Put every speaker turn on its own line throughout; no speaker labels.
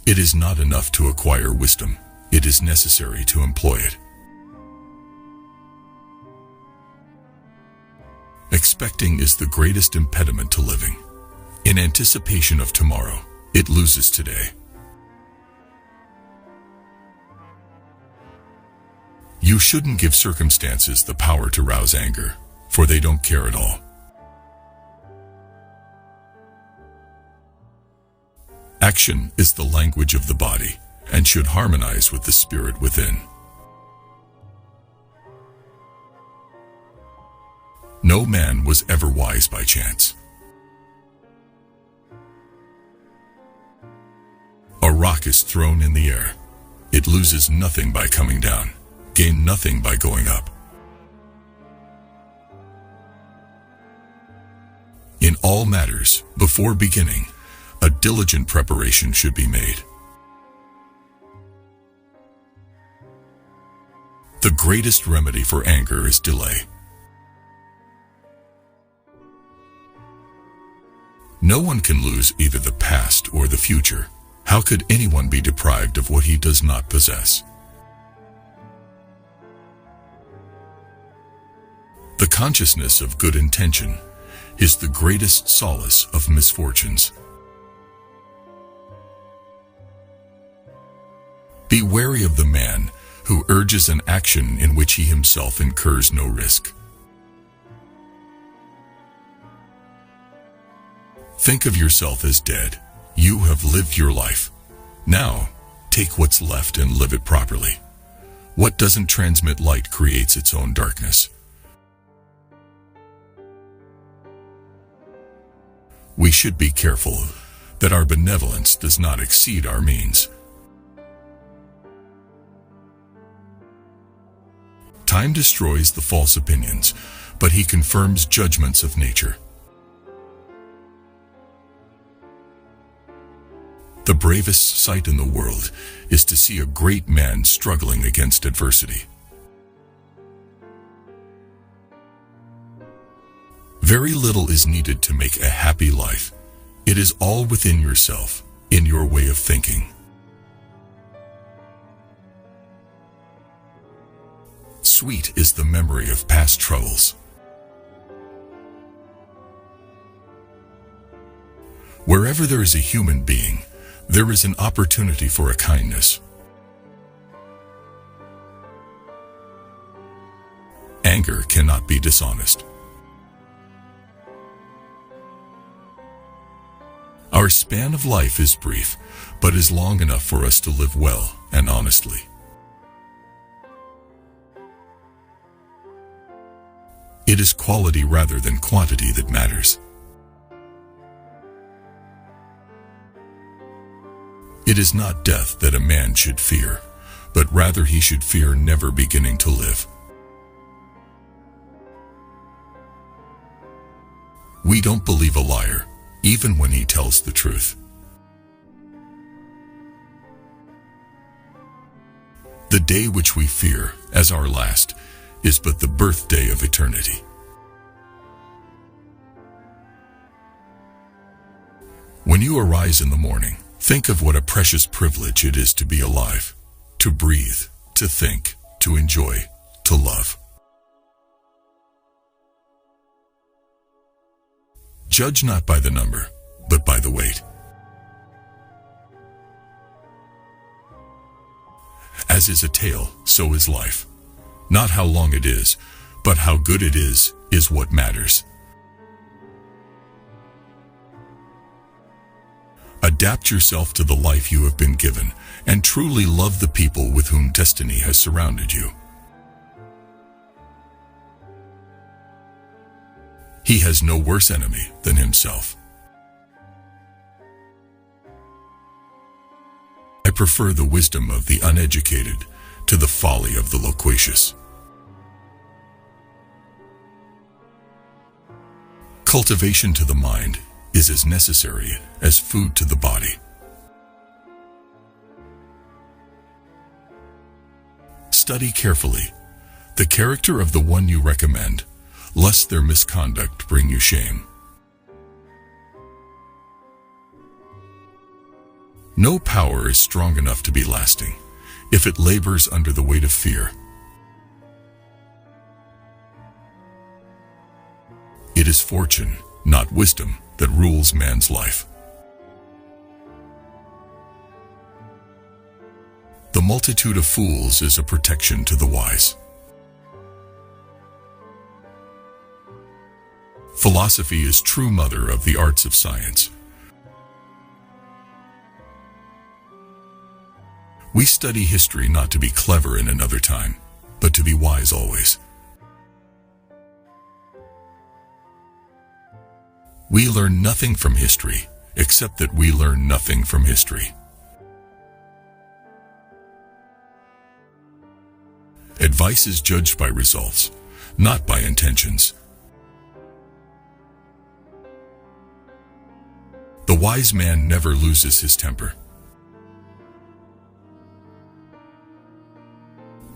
It is not enough to acquire wisdom. It is necessary to employ it. Expecting is the greatest impediment to living. In anticipation of tomorrow, it loses today. You shouldn't give circumstances the power to rouse anger, for they don't care at all. Action is the language of the body, and should harmonize with the spirit within. No man was ever wise by chance. A rock is thrown in the air. It loses nothing by coming down, gain nothing by going up. In all matters, before beginning, a diligent preparation should be made. The greatest remedy for anger is delay. No one can lose either the past or the future. How could anyone be deprived of what he does not possess? The consciousness of good intention is the greatest solace of misfortunes. Be wary of the man who urges an action in which he himself incurs no risk. Think of yourself as dead. You have lived your life. Now, take what's left and live it properly. What doesn't transmit light creates its own darkness. We should be careful that our benevolence does not exceed our means. Time destroys the false opinions, but he confirms judgments of nature. The bravest sight in the world is to see a great man struggling against adversity. Very little is needed to make a happy life. It is all within yourself, in your way of thinking. Sweet is the memory of past troubles. Wherever there is a human being, there is an opportunity for a kindness. Anger cannot be dishonest. Our span of life is brief, but is long enough for us to live well and honestly. It is quality rather than quantity that matters. It is not death that a man should fear, but rather he should fear never beginning to live. We don't believe a liar, even when he tells the truth. The day which we fear as our last is but the birthday of eternity. When you arise in the morning, think of what a precious privilege it is to be alive, to breathe, to think, to enjoy, to love. Judge not by the number, but by the weight. As is a tale, so is life. Not how long it is, but how good it is what matters. Adapt yourself to the life you have been given, and truly love the people with whom destiny has surrounded you. He has no worse enemy than himself. I prefer the wisdom of the uneducated to the folly of the loquacious. Cultivation to the mind is as necessary as food to the body. Study carefully the character of the one you recommend, lest their misconduct bring you shame. No power is strong enough to be lasting if it labors under the weight of fear. It is fortune, not wisdom, that rules man's life. The multitude of fools is a protection to the wise. Philosophy is true mother of the arts of science. We study history not to be clever in another time, but to be wise always. We learn nothing from history, except that we learn nothing from history. Advice is judged by results, not by intentions. The wise man never loses his temper.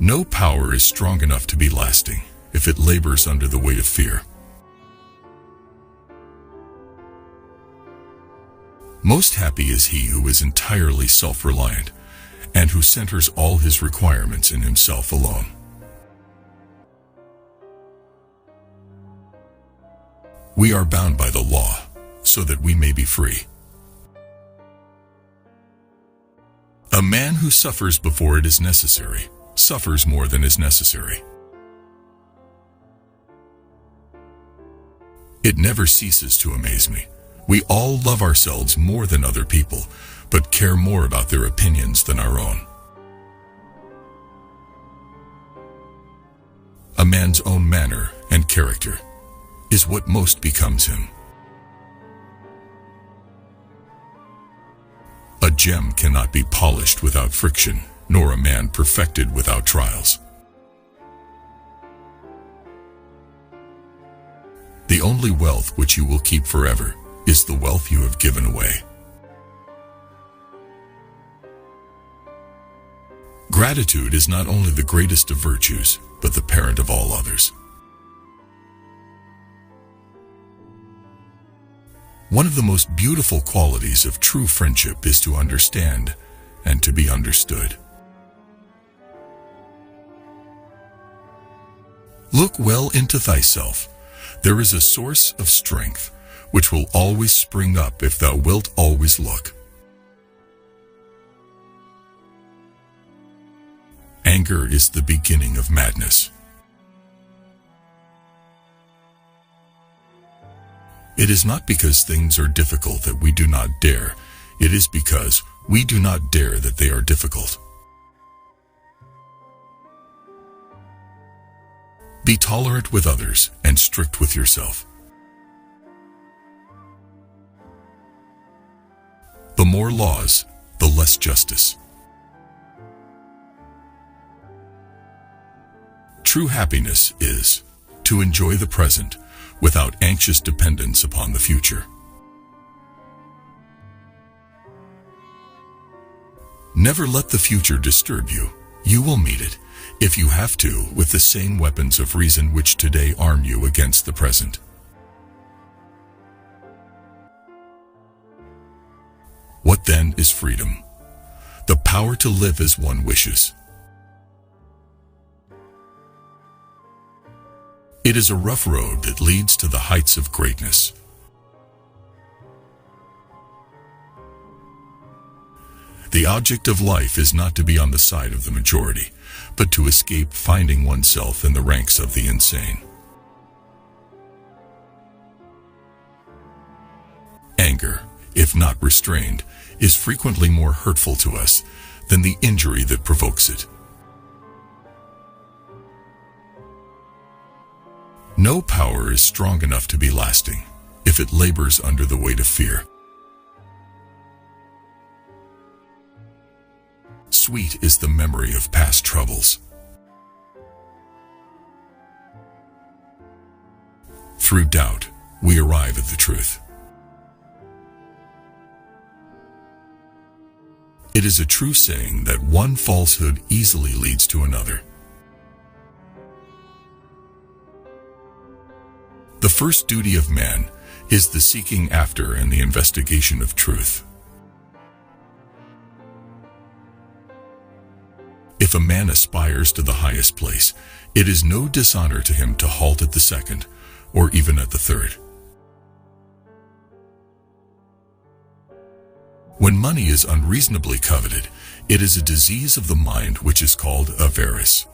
No power is strong enough to be lasting if it labors under the weight of fear. Most happy is he who is entirely self-reliant and who centers all his requirements in himself alone. We are bound by the law so that we may be free. A man who suffers before it is necessary suffers more than is necessary. It never ceases to amaze me. We all love ourselves more than other people, but care more about their opinions than our own. A man's own manner and character is what most becomes him. A gem cannot be polished without friction, nor a man perfected without trials. The only wealth which you will keep forever is the wealth you have given away. Gratitude is not only the greatest of virtues, but the parent of all others. One of the most beautiful qualities of true friendship is to understand and to be understood. Look well into thyself. There is a source of strength which will always spring up if thou wilt always look. Anger is the beginning of madness. It is not because things are difficult that we do not dare. It is because we do not dare that they are difficult. Be tolerant with others and strict with yourself. The more laws, the less justice. True happiness is to enjoy the present without anxious dependence upon the future. Never let the future disturb you. You will meet it, if you have to, with the same weapons of reason which today arm you against the present. What then is freedom? The power to live as one wishes. It is a rough road that leads to the heights of greatness. The object of life is not to be on the side of the majority, but to escape finding oneself in the ranks of the insane. Anger, if not restrained, is frequently more hurtful to us than the injury that provokes it. No power is strong enough to be lasting if it labors under the weight of fear. Sweet is the memory of past troubles. Through doubt, we arrive at the truth. It is a true saying that one falsehood easily leads to another. The first duty of man is the seeking after and the investigation of truth. If a man aspires to the highest place, it is no dishonor to him to halt at the second, or even at the third. When money is unreasonably coveted, it is a disease of the mind which is called avarice.